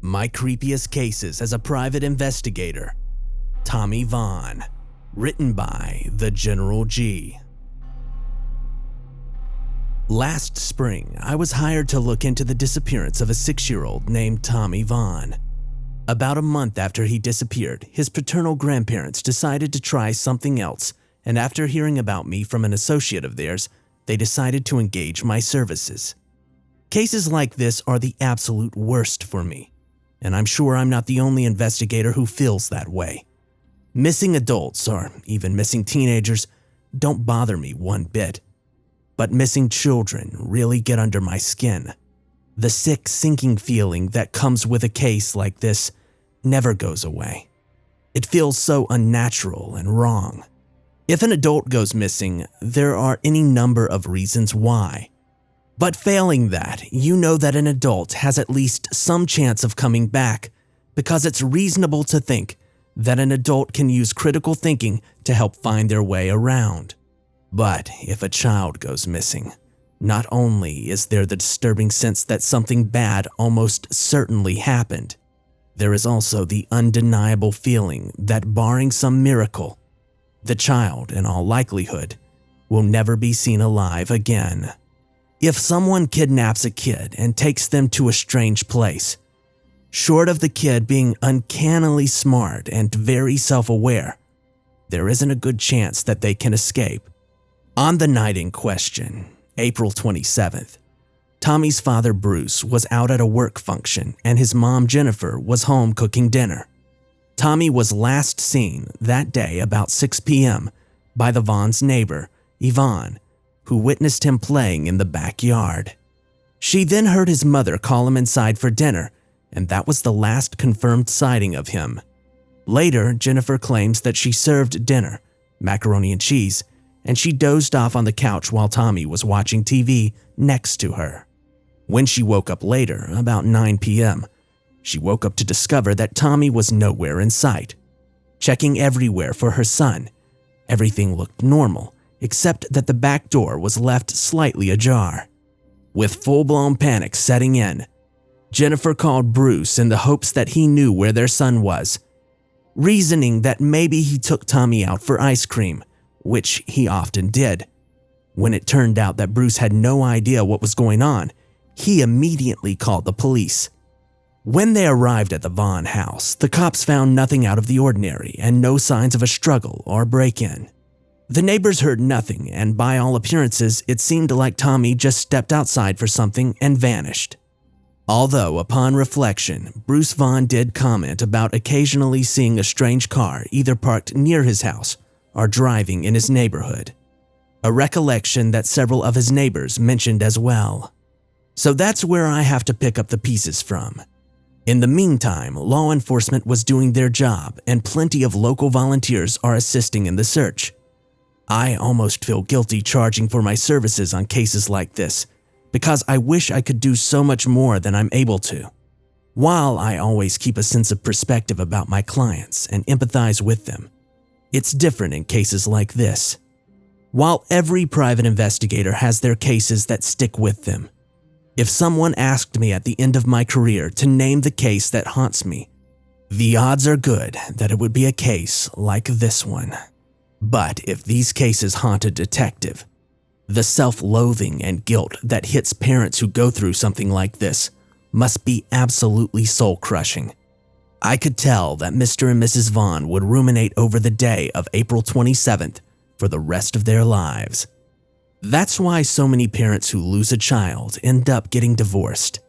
My Creepiest Cases as a Private Investigator, Tommy Vaughn, written by thegeneralg. Last spring, I was hired to look into the disappearance of a 6-year-old named Tommy Vaughn. About a month after he disappeared, his paternal grandparents decided to try something else, and after hearing about me from an associate of theirs, they decided to engage my services. Cases like this are the absolute worst for me, and I'm sure I'm not the only investigator who feels that way. Missing adults, or even missing teenagers, don't bother me one bit. But missing children really get under my skin. The sick, sinking feeling that comes with a case like this never goes away. It feels so unnatural and wrong. If an adult goes missing, there are any number of reasons why. But failing that, you know that an adult has at least some chance of coming back, because it's reasonable to think that an adult can use critical thinking to help find their way around. But if a child goes missing, not only is there the disturbing sense that something bad almost certainly happened, there is also the undeniable feeling that barring some miracle, the child, in all likelihood, will never be seen alive again. If someone kidnaps a kid and takes them to a strange place, short of the kid being uncannily smart and very self-aware, there isn't a good chance that they can escape. On the night in question, April 27th, Tommy's father Bruce was out at a work function and his mom Jennifer was home cooking dinner. Tommy was last seen that day about 6 p.m. by the Vaughn's neighbor, Vaughn, who witnessed him playing in the backyard. She then heard his mother call him inside for dinner, and that was the last confirmed sighting of him. Later, Jennifer claims that she served dinner, macaroni and cheese, and she dozed off on the couch while Tommy was watching TV next to her. When she woke up later, about 9 p.m., she woke up to discover that Tommy was nowhere in sight. Checking everywhere for her son, everything looked normal, except that the back door was left slightly ajar. With full-blown panic setting in, Jennifer called Bruce in the hopes that he knew where their son was, reasoning that maybe he took Tommy out for ice cream, which he often did. When it turned out that Bruce had no idea what was going on, he immediately called the police. When they arrived at the Vaughn house, the cops found nothing out of the ordinary and no signs of a struggle or break-in. The neighbors heard nothing, and by all appearances, it seemed like Tommy just stepped outside for something and vanished. Although, upon reflection, Bruce Vaughn did comment about occasionally seeing a strange car either parked near his house or driving in his neighborhood, a recollection that several of his neighbors mentioned as well. So that's where I have to pick up the pieces from. In the meantime, law enforcement was doing their job, and plenty of local volunteers are assisting in the search. I almost feel guilty charging for my services on cases like this, because I wish I could do so much more than I'm able to. While I always keep a sense of perspective about my clients and empathize with them, it's different in cases like this. While every private investigator has their cases that stick with them, if someone asked me at the end of my career to name the case that haunts me, the odds are good that it would be a case like this one. But if these cases haunt a detective, the self-loathing and guilt that hits parents who go through something like this must be absolutely soul-crushing. I could tell that Mr. and Mrs. Vaughn would ruminate over the day of April 27th for the rest of their lives. That's why so many parents who lose a child end up getting divorced.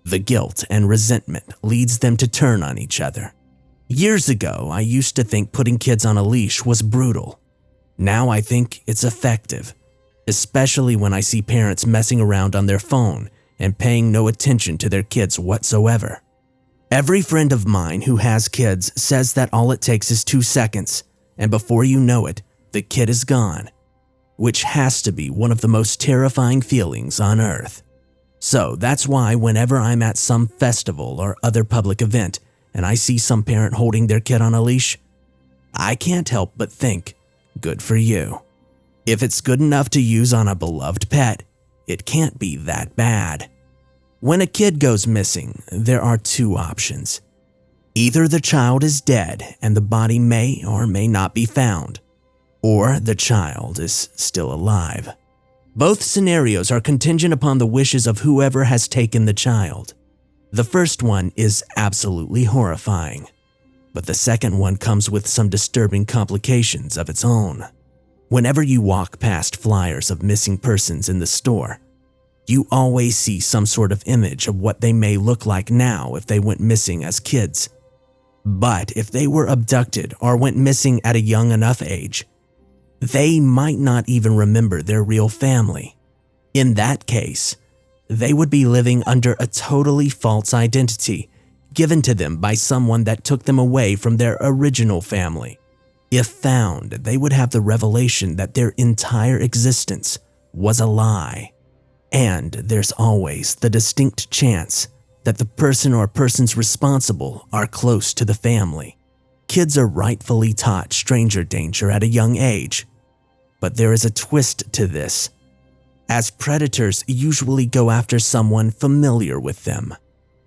The guilt and resentment leads them to turn on each other. Years ago, I used to think putting kids on a leash was brutal. Now I think it's effective, especially when I see parents messing around on their phone and paying no attention to their kids whatsoever. Every friend of mine who has kids says that all it takes is 2 seconds, and before you know it, the kid is gone, which has to be one of the most terrifying feelings on earth. So that's why whenever I'm at some festival or other public event and I see some parent holding their kid on a leash, I can't help but think, good for you. If it's good enough to use on a beloved pet, it can't be that bad. When a kid goes missing, there are two options. Either the child is dead and the body may or may not be found, or the child is still alive. Both scenarios are contingent upon the wishes of whoever has taken the child. The first one is absolutely horrifying, but the second one comes with some disturbing complications of its own. Whenever you walk past flyers of missing persons in the store, you always see some sort of image of what they may look like now if they went missing as kids. But if they were abducted or went missing at a young enough age, they might not even remember their real family. In that case, they would be living under a totally false identity given to them by someone that took them away from their original family. If found, they would have the revelation that their entire existence was a lie. And there's always the distinct chance that the person or persons responsible are close to the family. Kids are rightfully taught stranger danger at a young age. But there is a twist to this, as predators usually go after someone familiar with them.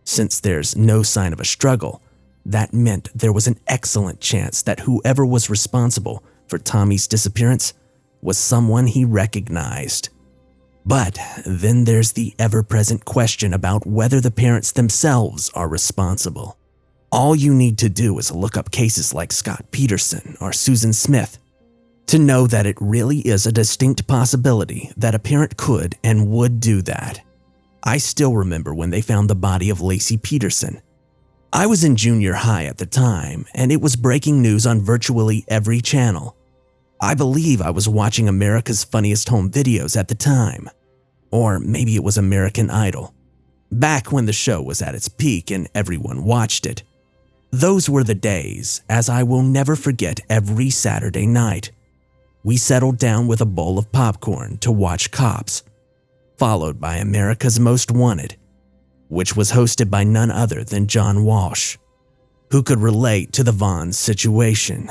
Since there's no sign of a struggle, that meant there was an excellent chance that whoever was responsible for Tommy's disappearance was someone he recognized. But then there's the ever-present question about whether the parents themselves are responsible. All you need to do is look up cases like Scott Peterson or Susan Smith to know that it really is a distinct possibility that a parent could and would do that. I still remember when they found the body of Lacey Peterson. I was in junior high at the time, and it was breaking news on virtually every channel. I believe I was watching America's Funniest Home Videos at the time. Or maybe it was American Idol, back when the show was at its peak and everyone watched it. Those were the days, as I will never forget every Saturday night. We settled down with a bowl of popcorn to watch Cops, followed by America's Most Wanted, which was hosted by none other than John Walsh, who could relate to the Vaughn situation.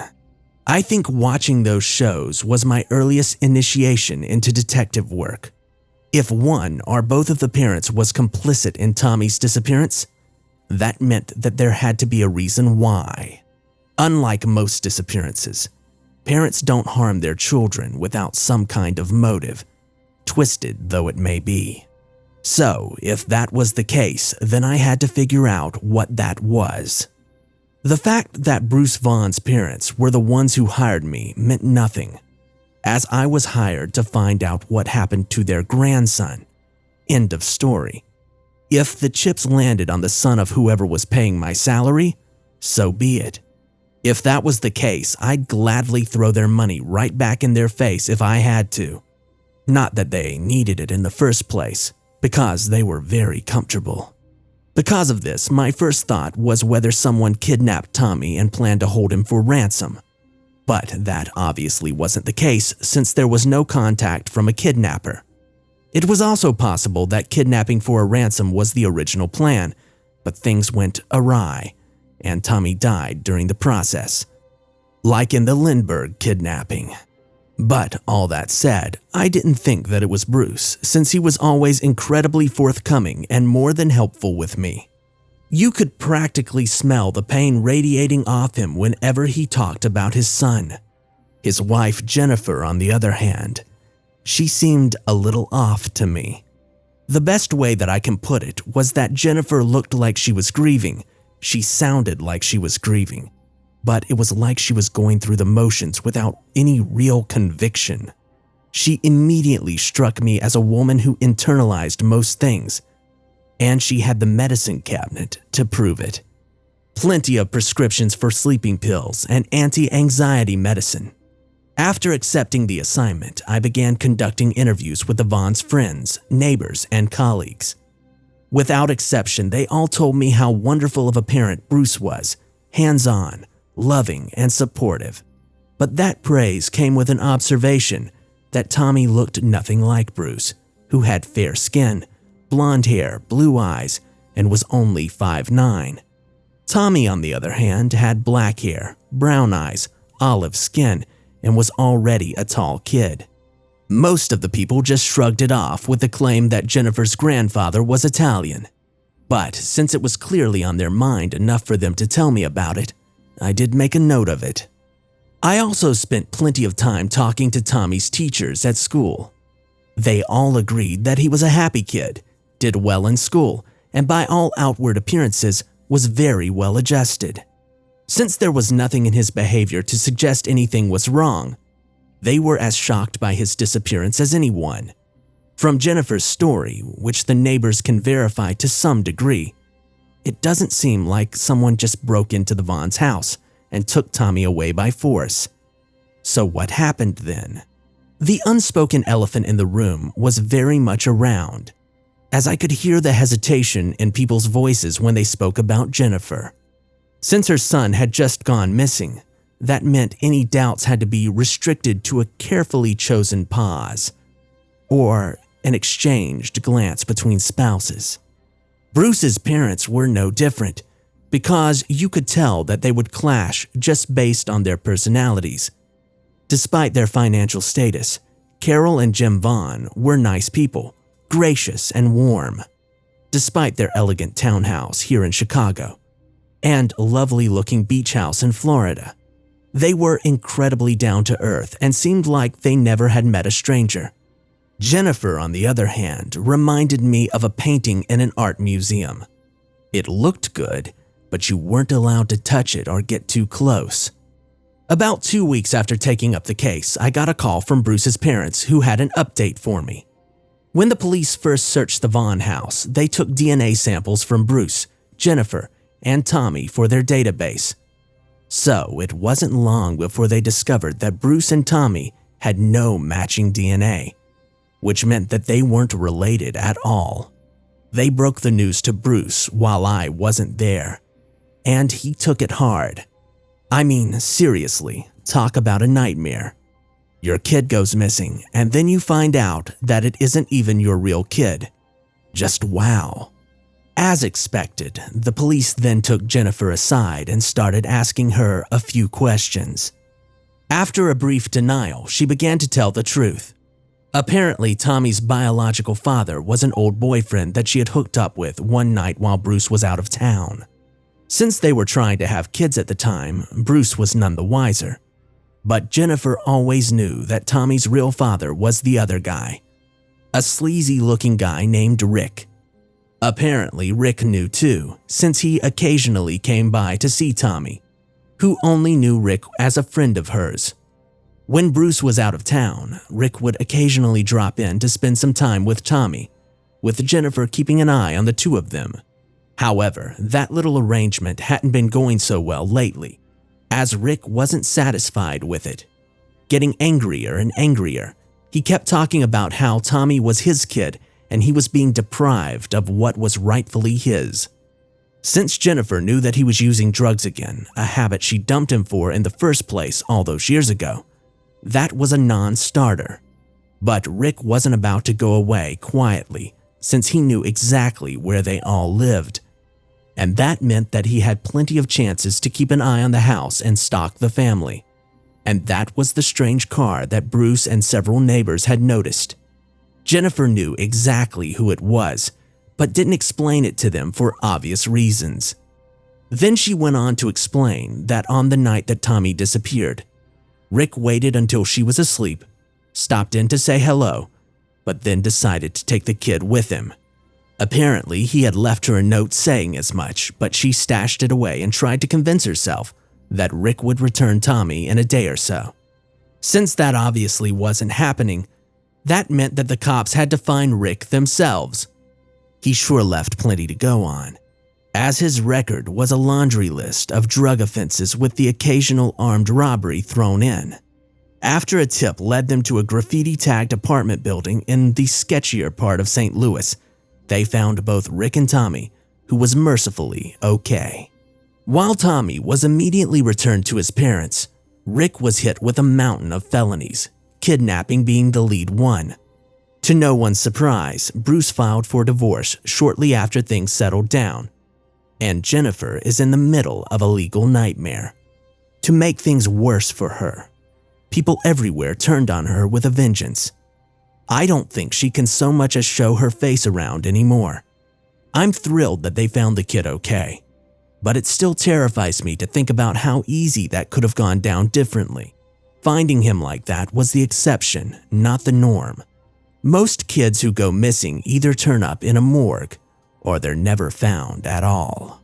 I think watching those shows was my earliest initiation into detective work. If one or both of the parents was complicit in Tommy's disappearance, that meant that there had to be a reason why. Unlike most disappearances, parents don't harm their children without some kind of motive, twisted though it may be. So, if that was the case, then I had to figure out what that was. The fact that Bruce Vaughn's parents were the ones who hired me meant nothing, as I was hired to find out what happened to their grandson. End of story. If the chips landed on the son of whoever was paying my salary, so be it. If that was the case, I'd gladly throw their money right back in their face if I had to. Not that they needed it in the first place, because they were very comfortable. Because of this, my first thought was whether someone kidnapped Tommy and planned to hold him for ransom. But that obviously wasn't the case since there was no contact from a kidnapper. It was also possible that kidnapping for a ransom was the original plan, but things went awry, and Tommy died during the process, like in the Lindbergh kidnapping. But all that said, I didn't think that it was Bruce, since he was always incredibly forthcoming and more than helpful with me. You could practically smell the pain radiating off him whenever he talked about his son. His wife, Jennifer, on the other hand, she seemed a little off to me. The best way that I can put it was that Jennifer looked like she was grieving. She sounded like she was grieving, but it was like she was going through the motions without any real conviction. She immediately struck me as a woman who internalized most things, and she had the medicine cabinet to prove it. Plenty of prescriptions for sleeping pills and anti-anxiety medicine. After accepting the assignment, I began conducting interviews with the Vaughn's friends, neighbors, and colleagues. Without exception, they all told me how wonderful of a parent Bruce was, hands-on, loving, and supportive. But that praise came with an observation that Tommy looked nothing like Bruce, who had fair skin, blonde hair, blue eyes, and was only 5'9". Tommy, on the other hand, had black hair, brown eyes, olive skin, and was already a tall kid. Most of the people just shrugged it off with the claim that Jennifer's grandfather was Italian. But since it was clearly on their mind enough for them to tell me about it, I did make a note of it. I also spent plenty of time talking to Tommy's teachers at school. They all agreed that he was a happy kid, did well in school, and by all outward appearances was very well adjusted. Since there was nothing in his behavior to suggest anything was wrong, they were as shocked by his disappearance as anyone. From Jennifer's story, which the neighbors can verify to some degree, it doesn't seem like someone just broke into the Vaughn's house and took Tommy away by force. So what happened then? The unspoken elephant in the room was very much around, as I could hear the hesitation in people's voices when they spoke about Jennifer. Since her son had just gone missing, that meant any doubts had to be restricted to a carefully chosen pause, or an exchanged glance between spouses. Bruce's parents were no different, because you could tell that they would clash just based on their personalities. Despite their financial status, Carol and Jim Vaughn were nice people, gracious and warm. Despite their elegant townhouse here in Chicago and lovely-looking beach house in Florida, they were incredibly down-to-earth and seemed like they never had met a stranger. Jennifer, on the other hand, reminded me of a painting in an art museum. It looked good, but you weren't allowed to touch it or get too close. About 2 weeks after taking up the case, I got a call from Bruce's parents who had an update for me. When the police first searched the Vaughn house, they took DNA samples from Bruce, Jennifer, and Tommy for their database. So it wasn't long before they discovered that Bruce and Tommy had no matching DNA, which meant that they weren't related at all. They broke the news to Bruce while I wasn't there, and he took it hard. I mean, seriously, talk about a nightmare. Your kid goes missing, and then you find out that it isn't even your real kid. Just wow. As expected, the police then took Jennifer aside and started asking her a few questions. After a brief denial, she began to tell the truth. Apparently, Tommy's biological father was an old boyfriend that she had hooked up with one night while Bruce was out of town. Since they were trying to have kids at the time, Bruce was none the wiser. But Jennifer always knew that Tommy's real father was the other guy, a sleazy-looking guy named Rick. Apparently, Rick knew too, since he occasionally came by to see Tommy, who only knew Rick as a friend of hers. When Bruce was out of town, Rick would occasionally drop in to spend some time with Tommy, with Jennifer keeping an eye on the two of them. However, that little arrangement hadn't been going so well lately, as Rick wasn't satisfied with it. Getting angrier and angrier, he kept talking about how Tommy was his kid and he was being deprived of what was rightfully his. Since Jennifer knew that he was using drugs again, a habit she dumped him for in the first place all those years ago, that was a non-starter. But Rick wasn't about to go away quietly, since he knew exactly where they all lived. And that meant that he had plenty of chances to keep an eye on the house and stalk the family. And that was the strange car that Bruce and several neighbors had noticed. Jennifer knew exactly who it was, but didn't explain it to them for obvious reasons. Then she went on to explain that on the night that Tommy disappeared, Rick waited until she was asleep, stopped in to say hello, but then decided to take the kid with him. Apparently, he had left her a note saying as much, but she stashed it away and tried to convince herself that Rick would return Tommy in a day or so. Since that obviously wasn't happening, that meant that the cops had to find Rick themselves. He sure left plenty to go on, as his record was a laundry list of drug offenses with the occasional armed robbery thrown in. After a tip led them to a graffiti-tagged apartment building in the sketchier part of St. Louis, they found both Rick and Tommy, who was mercifully okay. While Tommy was immediately returned to his parents, Rick was hit with a mountain of felonies, kidnapping being the lead one. To no one's surprise, Bruce filed for divorce shortly after things settled down, and Jennifer is in the middle of a legal nightmare. To make things worse for her, people everywhere turned on her with a vengeance. I don't think she can so much as show her face around anymore. I'm thrilled that they found the kid okay, but it still terrifies me to think about how easy that could have gone down differently. Finding him like that was the exception, not the norm. Most kids who go missing either turn up in a morgue or they're never found at all.